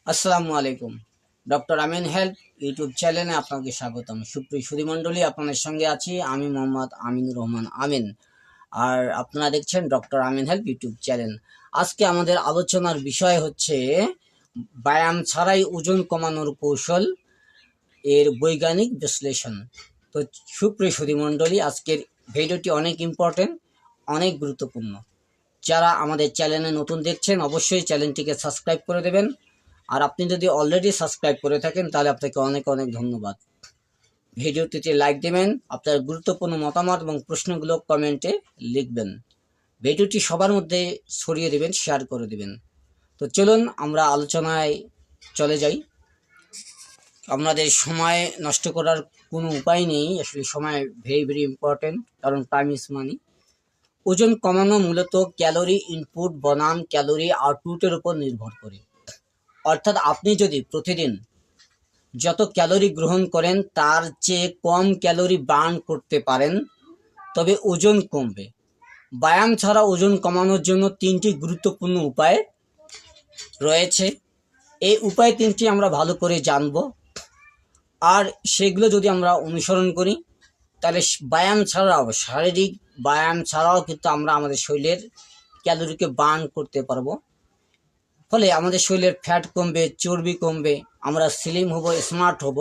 আসসালামু আলাইকুম। ডক্টর আমিন health YouTube চ্যানেলে আপনাকে স্বাগতম। সুপ্রিয় সুধীমণ্ডলী, আপনাদের সঙ্গে আছি আমি মোহাম্মদ আমিনুর রহমান আমিন। আর আপনারা দেখছেন ডক্টর আমিন হেলথ ইউটিউব চ্যানেল। আজকে আমাদের আলোচনার বিষয় হচ্ছে ব্যায়াম ছাড়াই ওজন কমানোর কৌশল, এর বৈজ্ঞানিক বিশ্লেষণ। তো সুপ্রিয় সুধীমণ্ডলী, আজকের ভিডিওটি অনেক ইম্পর্টেন্ট, অনেক গুরুত্বপূর্ণ। যারা আমাদের চ্যানেলে নতুন দেখছেন অবশ্যই চ্যানেলটিকে সাবস্ক্রাইব করে দেবেন। আর আপনি যদি অলরেডি সাবস্ক্রাইব করে থাকেন তাহলে আপনাকে অনেক অনেক ধন্যবাদ। ভিডিওটিতে লাইক দেবেন, আপনার গুরুত্বপূর্ণ মতামত এবং প্রশ্নগুলো কমেন্টে লিখবেন। ভিডিওটি সবার মধ্যে ছড়িয়ে দেবেন, শেয়ার করে দেবেন। তো চলুন আমরা আলোচনায় চলে যাই। আপনাদের সময় নষ্ট করার কোনো উপায় নেই, আসলে সময় ভেরি ভেরি ইম্পর্টেন্ট, কারণ টাইম ইজ মানি। ওজন কমানো মূলত ক্যালোরি ইনপুট বনাম ক্যালোরি আউটপুটের উপর নির্ভর করে। অর্থাৎ আপনি যদি প্রতিদিন যত ক্যালোরি গ্রহণ করেন তার চেয়ে কম ক্যালোরি বার্ন করতে পারেন তবে ওজন কমবে। ব্যায়াম ছাড়া ওজন কমানোর জন্য তিনটি গুরুত্বপূর্ণ উপায় রয়েছে। এই উপায় তিনটি আমরা ভালো করে জানব, আর সেগুলো যদি আমরা অনুসরণ করি তাহলে ব্যায়াম ছাড়াও, শারীরিক ব্যায়াম ছাড়াও কিন্তু আমরা আমাদের শরীরের ক্যালোরিকে বার্ন করতে পারবো। ফলে আমাদের শরীরের ফ্যাট কমবে, চর্বি কমবে, আমরা স্লিম হব, স্মার্ট হব,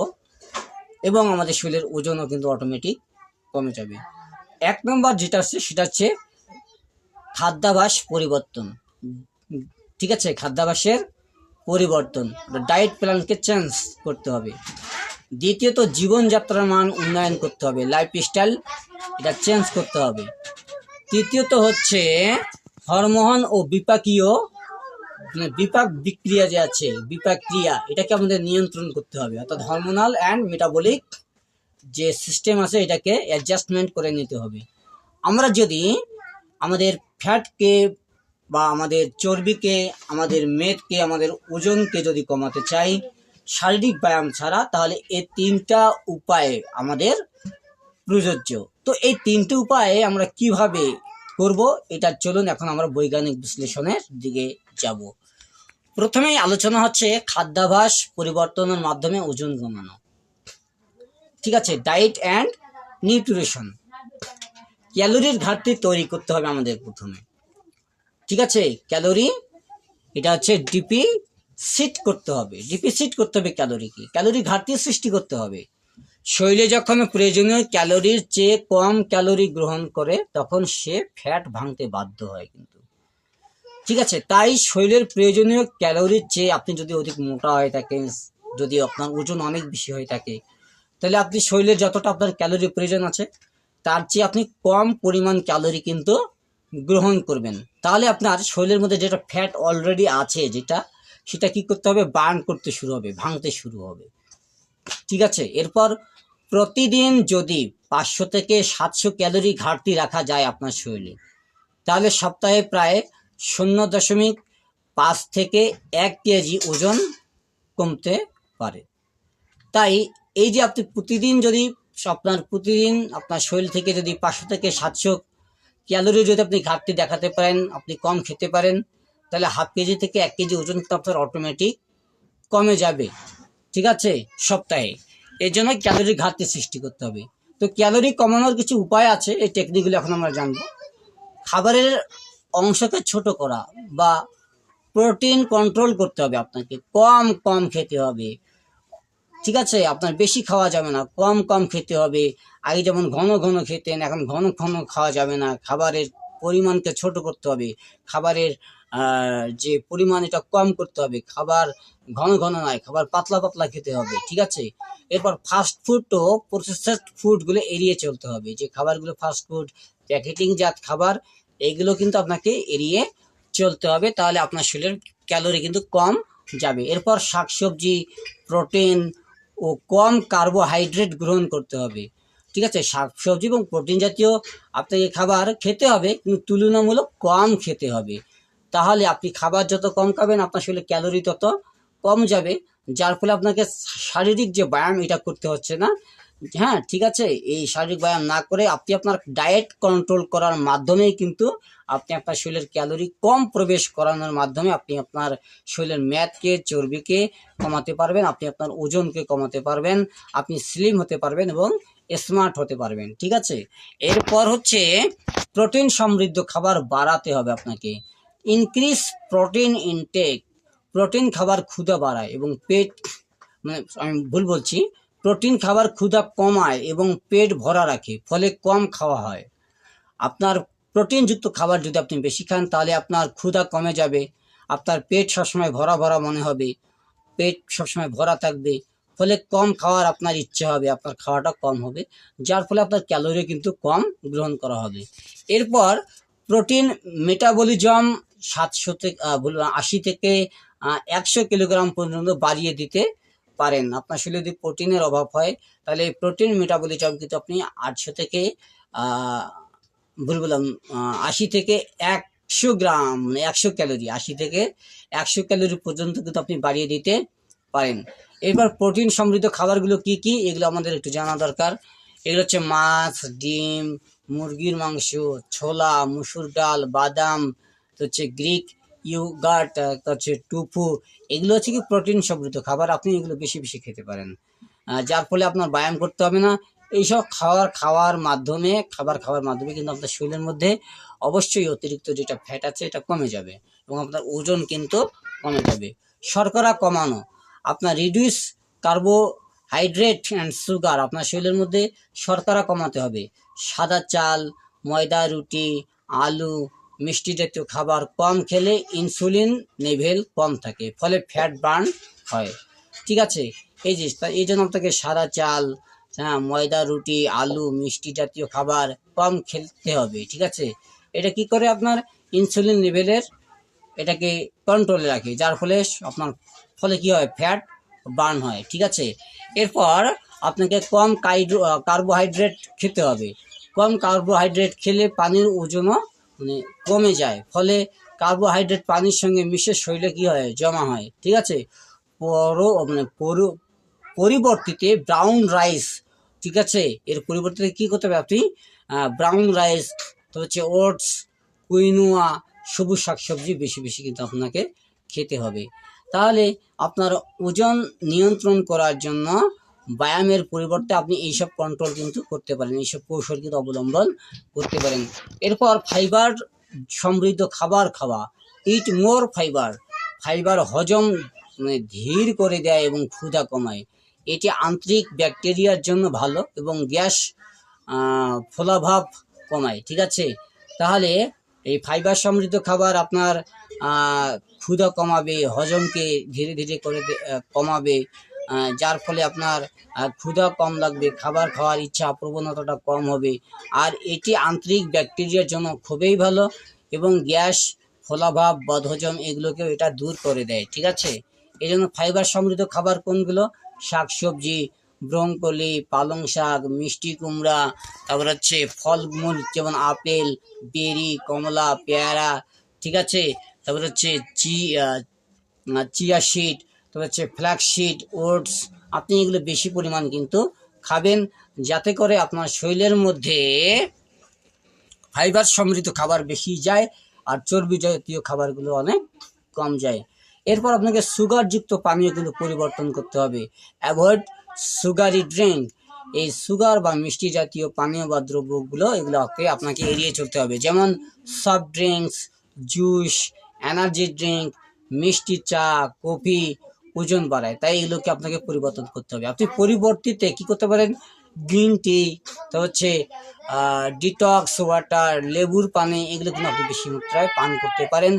এবং আমাদের শরীরের ওজনও কিন্তু অটোমেটিক কমে যাবে। এক নম্বর যেটা আছে সেটা হচ্ছে খাদ্যাভ্যাস পরিবর্তন। ঠিক আছে, খাদ্যাভ্যাসের পরিবর্তন, ডায়েট প্ল্যানকে চেঞ্জ করতে হবে। দ্বিতীয়ত জীবনযাত্রার মান উন্নয়ন করতে হবে, লাইফস্টাইল এটা চেঞ্জ করতে হবে। তৃতীয়ত হচ্ছে হরমোন ও বিপাক বিক্রিয়া যে আছে, বিপাক ক্রিয়া, এটাকে আমাদের নিয়ন্ত্রণ করতে হবে। অর্থাৎ হরমোনাল অ্যান্ড মেটাবলিক যে সিস্টেম আছে এটাকে অ্যাডজাস্টমেন্ট করে নিতে হবে। আমরা যদি আমাদের ফ্যাটকে বা আমাদের চর্বিকে, আমাদের মেদকে, আমাদের ওজনকে যদি কমাতে চাই শারীরিক ব্যায়াম ছাড়া, তাহলে এই তিনটা উপায় আমাদের প্রযোজ্য। তো এই তিনটে উপায়ে আমরা কিভাবে করব, এটা চলুন এখন আমরা বৈজ্ঞানিক বিশ্লেষণের দিকে যাব। প্রথমেই আলোচনা হচ্ছে খাদ্যাভ্যাস পরিবর্তনের মাধ্যমে ওজন কমানো। ঠিক আছে, ডায়েট অ্যান্ড নিউট্রিশন। ক্যালোরির ঘাটতি তৈরি করতে হবে আমাদের প্রথমে। ঠিক আছে, ক্যালোরি এটা হচ্ছে ডিফিসিট করতে হবে, ক্যালোরি ঘাটতি সৃষ্টি করতে হবে। শরীরে যখন প্রয়োজনীয় ক্যালোরির চেয়ে কম ক্যালোরি গ্রহণ করে তখন সে ফ্যাট ভাঙতে বাধ্য হয় কিন্তু। ঠিক আছে, তাই শরীরের প্রয়োজনীয় ক্যালোরির চেয়ে আপনি যদি অধিক মোটা হয়ে থাকেন, যদি আপনার ওজন অনেক বেশি হয়ে থাকে, তাহলে আপনি শরীরের যতটা আপনার ক্যালোরি প্রয়োজন আছে তার চেয়ে আপনি কম পরিমাণ ক্যালোরি কিন্তু গ্রহণ করবেন। তাহলে আপনার শরীরের মধ্যে যেটা ফ্যাট অলরেডি আছে সেটা কি করতে হবে, বার্ন করতে শুরু হবে, ভাঙতে শুরু হবে। ঠিক আছে, এরপর প্রতিদিন যদি 500 থেকে 700 ক্যালোরি ঘাটতি রাখা যায় আপনার শরীরে, তাহলে সপ্তাহে প্রায় 0.5 থেকে 1 কেজি ওজন কমতে পারে। তাই এই যে আপনি প্রতিদিন আপনার শরীর থেকে যদি 500 থেকে 700 ক্যালোরি যদি আপনি ঘাটতি দেখাতে পারেন, আপনি কম খেতে পারেন, তাহলে হাফ কেজি থেকে 1 কেজি ওজন কিন্তু আপনার অটোমেটিক কমে যাবে। ঠিক আছে, সপ্তাহে। এর জন্য ক্যালোরি ঘাটতি সৃষ্টি করতে হবে। তো ক্যালোরি কমানোর কিছু উপায় আছে, এই টেকনিকগুলো এখন আমরা জানবো। খাবারের অংশকে ছোট করা বা প্রোটিন কন্ট্রোল করতে হবে, আপনাকে কম কম খেতে হবে। ঠিক আছে, আপনার বেশি খাওয়া যাবে না, কম কম খেতে হবে। আগে যেমন ঘন ঘন খেতেন, এখন ঘন ঘন খাওয়া যাবে না। খাবারের পরিমাণকে ছোট করতে হবে, খাবারের যে পরিমাণ এটা কম করতে হবে। খাবার ঘন ঘন নয়, খাবার পাতলা পাতলা খেতে হবে। ঠিক আছে, এরপর ফাস্ট ফুড ও প্রসেসড ফুডগুলো এড়িয়ে চলতে হবে। যে খাবারগুলো ফাস্ট ফুড, প্যাকেটিং জাত খাবার, এইগুলো কিন্তু আপনাকে এড়িয়ে চলতে হবে, তাহলে আপনার শরীরের ক্যালোরি কিন্তু কম যাবে। এরপর শাকসবজি, প্রোটিন ও কম কার্বোহাইড্রেট গ্রহণ করতে হবে। ঠিক আছে, শাকসবজি এবং প্রোটিন জাতীয় আপনাকে খাবার খেতে হবে, কিন্তু তুলনামূলক কম খেতে হবে। তাহলে আপনি খাবার যত কম খাবেন আপনার শরীরে ক্যালোরি তত কম যাবে, যার ফলে আপনাকে শারীরিক যে ব্যায়াম এটা করতে হচ্ছে না, হ্যাঁ, ঠিক আছে, এই শারীরিক ব্যায়াম না করে আপনি আপনার ডায়েট কন্ট্রোল করার মাধ্যমেই কিন্তু আপনি আপনার শরীরের ক্যালোরি কম প্রবেশ করানোর মাধ্যমে আপনি আপনার শরীরের মেদকে, চর্বিকে কমাতে পারবেন, আপনি আপনার ওজনকে কমাতে পারবেন, আপনি স্লিম হতে পারবেন এবং স্মার্ট হতে পারবেন। ঠিক আছে, এরপর হচ্ছে প্রোটিন সমৃদ্ধ খাবার বাড়াতে হবে আপনাকে। Increase protein intake. প্রোটিন খাবার ক্ষুধা বাড়ায় এবং পেট, মানে আমি ভুল বলছি, প্রোটিন খাবার ক্ষুধা কমায় এবং পেট ভরা রাখে, ফলে কম খাওয়া হয়। আপনার প্রোটিনযুক্ত খাবার যদি আপনি বেশি খান তাহলে আপনার ক্ষুধা কমে যাবে, আপনার পেট সবসময় ভরা ভরা মনে হবে, পেট সবসময় ভরা থাকবে, ফলে কম খাওয়ার আপনার ইচ্ছে হবে, আপনার খাওয়াটা কম হবে, যার ফলে আপনার ক্যালোরি কিন্তু কম গ্রহণ করা হবে। এরপর প্রোটিন মেটাবলিজম 80 থেকে 100 কিলোগ্রাম পর্যন্ত বাড়িয়ে দিতে পারেন। আপনার শরীরে যদি প্রোটিনের অভাব হয় তাহলে প্রোটিন মেটাবলিজম কিন্তু আপনি 800 থেকে ভুল বললাম 80 থেকে 100 গ্রাম, 100 ক্যালোরি, 80 থেকে 100 ক্যালোরি পর্যন্ত কিন্তু আপনি বাড়িয়ে দিতে পারেন। এবার প্রোটিন সমৃদ্ধ খাবারগুলো কি কি এগুলো আমাদের একটু জানা দরকার। এগুলো হচ্ছে মাছ, ডিম, মুরগির মাংস, ছোলা, মসুর ডাল, বাদাম, হচ্ছে গ্রিক ইয়োগার্ট, হচ্ছে টুফু, এগুলো হচ্ছে কি প্রোটিন সমৃদ্ধ খাবার। আপনি এগুলো বেশি বেশি খেতে পারেন, যার ফলে আপনার ব্যায়াম করতে হবে না। এইসব খাবার খাওয়ার মাধ্যমে কিন্তু আপনার শরীরের মধ্যে অবশ্যই অতিরিক্ত যেটা ফ্যাট আছে এটা কমে যাবে এবং আপনার ওজন কিন্তু কমে যাবে। শর্করা কমানো, আপনার রিডিউস কার্বোহাইড্রেট অ্যান্ড সুগার, আপনার শরীরের মধ্যে শর্করা কমাতে হবে। সাদা চাল, ময়দা, রুটি, আলু, মিষ্টি জাতীয় খাবার কম খেলে ইনসুলিন লেভেল কম থাকে, ফলে ফ্যাট বার্ন হয়। ঠিক আছে, এই জন্য আপনাকে সাদা চাল, হ্যাঁ, ময়দা, রুটি, আলু, মিষ্টি জাতীয় খাবার কম খেতে হবে। ঠিক আছে, এটা কি করে আপনার ইনসুলিন লেভেলের এটাকে কন্ট্রোলে রাখে, যার ফলে আপনার কি হয়, ফ্যাট বার্ন হয়। ঠিক আছে, এরপর আপনাকে কম কার্বোহাইড্রেট খেতে হবে। কম কার্বোহাইড্রেট খেলে পানির ওজনও মানে কমে যায়, ফলে কার্বোহাইড্রেট পানির সঙ্গে মিশে শরীরে কি হয়, জমা হয়। ঠিক আছে, পরিবর্তিতে ব্রাউন রাইস, ঠিক আছে, এর পরিবর্তে কি করতে হবে আপনি, ব্রাউন রাইস, তো হচ্ছে ওটস, কুইনোয়া, সবুজ শাকসবজি বেশি বেশি কিন্তু আপনাকে খেতে হবে। তাহলে আপনার ওজন নিয়ন্ত্রণ করার জন্য ব্যায়ামের পরিবর্তে আপনি এইসব কন্ট্রোল কিন্তু করতে পারেন, এইসব কৌশল কিন্তু অবলম্বন করতে পারেন। এরপর ফাইবার সমৃদ্ধ খাবার খাওয়া। ইট মোর ফাইবার। ফাইবার হজম ধীর করে দেয় এবং ক্ষুধা কমায়। এটি আন্তরিক ব্যাকটেরিয়ার জন্য ভালো এবং গ্যাস ফোলাভাব কমায়। ঠিক আছে, তাহলে এই ফাইবার সমৃদ্ধ খাবার আপনার ক্ষুধা কমাবে, হজমকে ধীরে ধীরে করে কমাবে, যার ফলে আপনার ক্ষুধা কম লাগবে, খাবার খাওয়ার ইচ্ছা প্রবণতাটা কম হবে। আর এটি আন্তরিক ব্যাকটেরিয়ার জন্য খুবই ভালো এবং গ্যাস, ফোলাভাব, বদহজম এগুলোকেও এটা দূর করে দেয়। ঠিক আছে, এই জন্য ফাইবার সমৃদ্ধ খাবার কোনগুলো, শাকসবজি, ব্রোকলি, পালং শাক, মিষ্টি কুমড়া, তারপর হচ্ছে ফলমূল যেমন আপেল, বেরি, কমলা, পেয়ারা। ঠিক আছে, তারপর হচ্ছে চিয়া সিড, তারপর হচ্ছে ফ্ল্যাক্স সিড, ওটস, আপনি এগুলো বেশি পরিমাণ কিন্তু খাবেন, যাতে করে আপনার শরীরের মধ্যে ফাইবার সমৃদ্ধ খাবার বেশি যায় আর চর্বি জাতীয় খাবারগুলো অনেক কম যায়। এরপর আপনাকে সুগারযুক্ত পানীয় কিন্তু পরিবর্তন করতে হবে। Avoid sugary drink. এই সুগার বা মিষ্টি জাতীয় পানীয় বা দ্রব্যগুলো এগুলোকে আপনাকে এড়িয়ে চলতে হবে, যেমন soft drinks, juice, energy drink, মিষ্টি চা, কফি ওজন বাড়ায়, তাই এগুলোকে আপনাকে পরিবর্তন করতে হবে। আপনি পরিবর্তিতে কি করতে পারেন, গ্রিন টি, তো হচ্ছে ডিটক্স ওয়াটার, লেবুর পানি, এগুলো কিন্তু আপনি বেশি মাত্রায় পান করতে পারেন।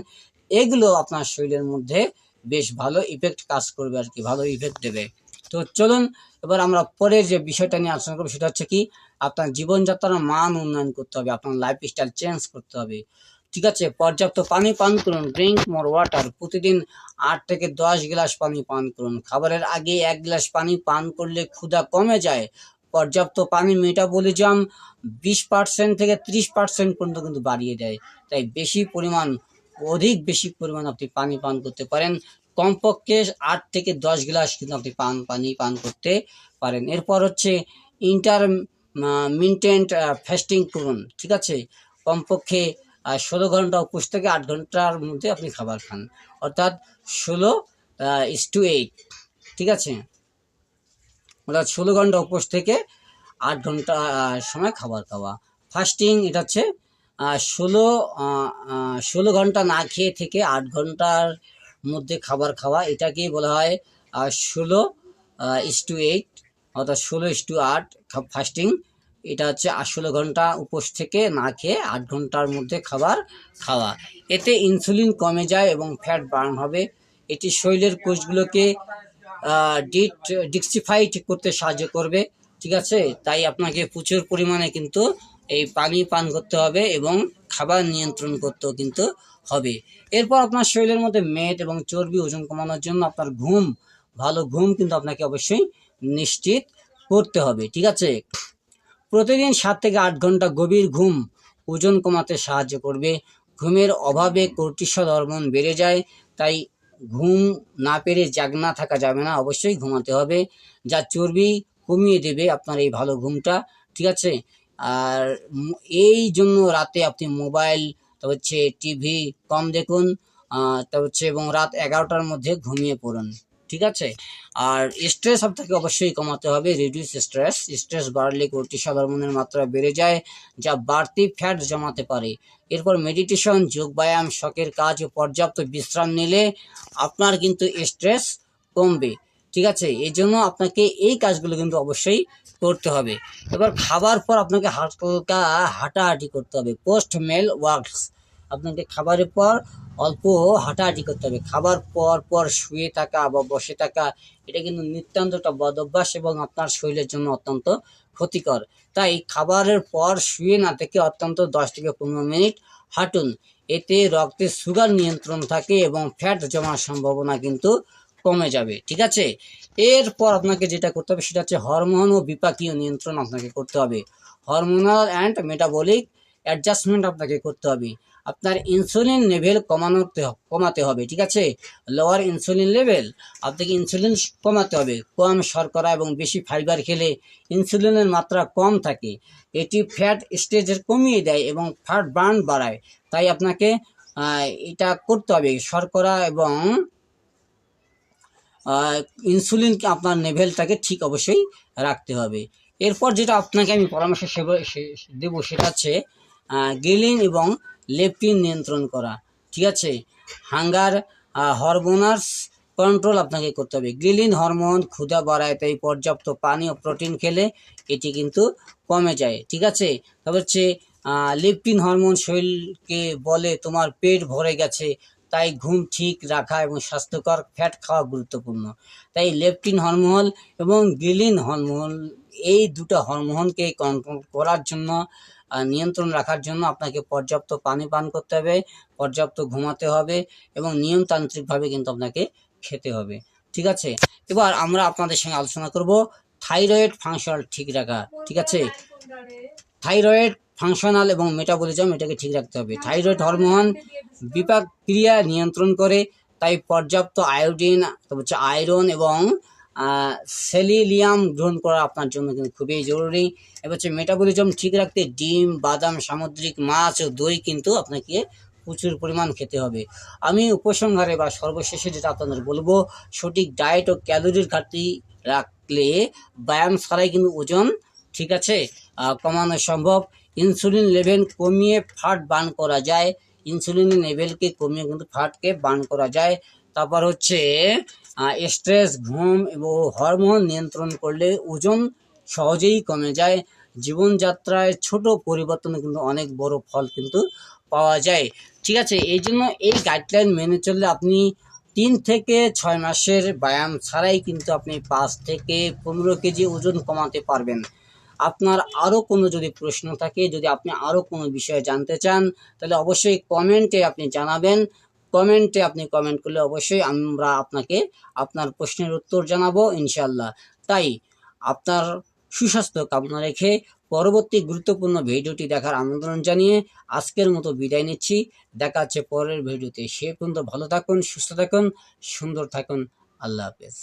এগুলো আপনার শরীরের মধ্যে বেশ ভালো ইফেক্ট কাজ করবে আর কি, ভালো ইফেক্ট দেবে। তো চলুন এবার আমরা পরের যে বিষয়টা নিয়ে আলোচনা করবো সেটা হচ্ছে কি, আপনার জীবনযাত্রার মান উন্নয়ন করতে হবে, আপনার লাইফস্টাইল চেঞ্জ করতে হবে। ঠিক আছে, পর্যাপ্ত পানি পান করুন, ড্রিঙ্ক মোর ওয়াটার, প্রতিদিন 8 থেকে 10 গ্লাস পানি পান করুন। খাবারের আগে 1 গ্লাস পানি পান করলে ক্ষুধা কমে যায়। পর্যাপ্ত পানি মেটাবলিজম 20% থেকে 30% পর্যন্ত কিন্তু বাড়িয়ে দেয়, তাই অধিক বেশি পরিমাণ আপনি পানি পান করতে পারেন। কমপক্ষে 8 থেকে 10 গ্লাস কিন্তু আপনি পানি পান করতে পারেন। এরপর হচ্ছে ইন্টারমিটেন্ট ফাস্টিং করুন, ঠিক আছে। কমপক্ষে 16 ঘন্টা উপোস থেকে 8 ঘন্টার মধ্যে আপনি খাবার খান, অর্থাৎ 16:8, ঠিক আছে। অর্থাৎ 16 ঘন্টা উপোস থেকে 8 ঘন্টা সময় খাবার খাওয়া। ফাস্টিং এটা হচ্ছে 16 ঘন্টা না খেয়ে থেকে 8 ঘন্টার মধ্যে খাবার খাওয়া, এটাকেই বলা হয় 16:8, অর্থাৎ 16:8 ফাস্টিং। এটা হচ্ছে 16 ঘন্টা উপোস থেকে না খেয়ে 8 ঘন্টার মধ্যে খাবার খাওয়া। এতে ইনসুলিন কমে যায় এবং ফ্যাট বার্ন হবে। এটি শরীরের কোষগুলোকে ডিটক্সিফাইড করতে সাহায্য করবে, ঠিক আছে। তাই আপনাকে প্রচুর পরিমাণে কিন্তু এই পানি পান করতে হবে এবং খাবার নিয়ন্ত্রণ করতেও কিন্তু হবে। এরপর আপনার শরীরের মধ্যে মেদ এবং চর্বি ওজন কমানোর জন্য আপনার ভালো ঘুম কিন্তু আপনাকে অবশ্যই নিশ্চিত করতে হবে, ঠিক আছে। প্রতিদিন 7 থেকে 8 ঘন্টা গভীর ঘুম ওজন কমাতে সাহায্য করবে। ঘুমের অভাবে কর্টিসল হরমোন বেড়ে যায়, তাই ঘুম না পেরে জাগনা থাকা যাবে না, অবশ্যই ঘুমাতে হবে, যা চর্বি কমিয়ে দেবে আপনার এই ভালো ঘুমটা, ঠিক আছে। আর এই জন্য রাতে আপনি মোবাইল, টিভি কম দেখুন, এবং রাত 11টার মধ্যে ঘুমিয়ে পড়ুন, ঠিক আছে। আর স্ট্রেস আপনাকে অবশ্যই কমাতে হবে, রিডিউস স্ট্রেস বাড়লে কর্টিসল হরমোনের মাত্রা বেড়ে যায়, যা বাড়তি ফ্যাট জমাতে পারে। এরপর মেডিটেশন, যোগ ব্যায়াম, শখের কাজ ও পর্যাপ্ত বিশ্রাম নিলে আপনার কিন্তু স্ট্রেস কমবে, ঠিক আছে। এই জন্য আপনাকে এই কাজগুলো কিন্তু অবশ্যই করতে হবে। এবার খাবার পর আপনাকে হালকা হাঁটাহাঁটি করতে হবে, পোস্ট মেল ওয়ার্কস। আপনাকে খাবারের পর অল্প হাঁটাহাঁটি করতে হবে। খাবার পর শুয়ে থাকা বা বসে থাকা এটা কিন্তু নিতান্ত একটা বদ অভ্যাস এবং আপনার শরীরের জন্য অত্যন্ত ক্ষতিকর। তাই খাবারের পর শুয়ে না থেকে অত্যন্ত 10 থেকে 15 মিনিট হাঁটুন। এতে রক্তে সুগার নিয়ন্ত্রণ থাকে এবং ফ্যাট জমার সম্ভাবনা কিন্তু কমে যাবে, ঠিক আছে। এরপর আপনাকে যেটা করতে হবে সেটা হচ্ছে হরমোন ও বিপাকীয় নিয়ন্ত্রণ আপনাকে করতে হবে। হরমোনাল অ্যান্ড মেটাবলিক অ্যাডজাস্টমেন্ট আপনাকে করতে হবে। আপনার ইনসুলিন লেভেল কমাতে হবে, ঠিক আছে। লোয়ার ইনসুলিন লেভেল, আপনাকে ইনসুলিন কমাতে হবে। কম শর্করা এবং বেশি ফাইবার খেলে ইনসুলিনের মাত্রা কম থাকে, এটি ফ্যাট স্টেজের কমিয়ে দেয় এবং ফ্যাট বার্ন বাড়ায়। তাই আপনাকে এটা করতে হবে, শর্করা এবং ইনসুলিনকে আপনার লেভেলটাকে ঠিক অবশ্যই রাখতে হবে। এরপর যেটা আপনাকে আমি পরামর্শ দেবো সেটা হচ্ছে গ্রেলিন এবং লেপটিন নিয়ন্ত্রণ করা, ঠিক আছে। হাঙ্গার হরমোনাস কন্ট্রোল আপনাকে করতে হবে। গ্রেলিন হরমোন ক্ষুধা বাড়ায়, তাই পর্যাপ্ত পানি ও প্রোটিন খেলে এটি কিন্তু কমে যায়, ঠিক আছে। তারপর হচ্ছে লেপটিন হরমোন শরীরকে বলে তোমার পেট ভরে গেছে, তাই ঘুম ঠিক রাখা এবং স্বাস্থ্যকর ফ্যাট খাওয়া গুরুত্বপূর্ণ। তাই লেপটিন হরমোন এবং গ্রেলিন হরমোন, এই দুটো হরমোনকে কন্ট্রোল করার জন্য, নিয়ন্ত্রণ রাখার জন্য আপনাকে পর্যাপ্ত পানি পান করতে হবে, পর্যাপ্ত ঘুমাতে হবে এবং নিয়মতান্ত্রিকভাবে কিন্তু আপনাকে খেতে হবে, ঠিক আছে। এবার আমরা আপনাদের সঙ্গে আলোচনা করব থাইরয়েড ফাংশন ঠিক রাখা, ঠিক আছে। থাইরয়েড ফাংশনাল এবং মেটাবলিজম এটাকে ঠিক রাখতে হবে। থাইরয়েড হরমোন বিপাক ক্রিয়া নিয়ন্ত্রণ করে, তাই পর্যাপ্ত আয়োডিন, আয়রন এবং সেলিনিয়াম গ্রহণ করা আপনার জন্য কিন্তু খুবই জরুরি। এবার হচ্ছে মেটাবলিজম ঠিক রাখতে ডিম, বাদাম, সামুদ্রিক মাছ ও দই কিন্তু আপনাকে প্রচুর পরিমাণ খেতে হবে। আমি উপসংহারে বা সর্বশেষে যেটা আপনাদের বলবো, সঠিক ডায়েট ও ক্যালোরির ঘাটতি রাখলে ব্যায়াম ছাড়াই কিন্তু ওজন, ঠিক আছে, কমানো সম্ভব। ইনসুলিন লেভেল কমিয়ে ফ্যাট বার্ন করা যায়, ইনসুলিনের লেভেলকে কমিয়ে কিন্তু ফ্যাটকে বার্ন করা যায়। তারপর হচ্ছে স্ট্রেস, ঘুম এবং হরমোন নিয়ন্ত্রণ করলে ওজন সহজেই কমে যায়। জীবনযাত্রায় ছোট পরিবর্তনে কিন্তু অনেক বড় ফল কিন্তু পাওয়া যায়, ঠিক আছে। এই জন্য এই গাইডলাইন মেনে চললে আপনি 3 থেকে 6 মাসের ব্যায়াম ছাড়াই কিন্তু আপনি 5 থেকে 15 কেজি ওজন কমাতে পারবেন। আপনার আরও কোনো যদি প্রশ্ন থাকে, যদি আপনি আরও কোনো বিষয়ে জানতে চান, তাহলে অবশ্যই কমেন্টে আপনি জানাবেন। কমেন্টে আপনি কমেন্ট করলে অবশ্যই আমরা আপনাকে আপনার প্রশ্নের উত্তর জানাবো ইনশাল্লাহ। তাই আপনার সুস্বাস্থ্য কামনা রেখে পরবর্তী গুরুত্বপূর্ণ ভিডিওটি দেখার আমন্ত্রণ জানিয়ে আজকের মতো বিদায় নিচ্ছি। দেখা হচ্ছে পরের ভিডিওতে। সে পর্যন্ত ভালো থাকুন, সুস্থ থাকুন, সুন্দর থাকুন। আল্লাহ হাফেজ।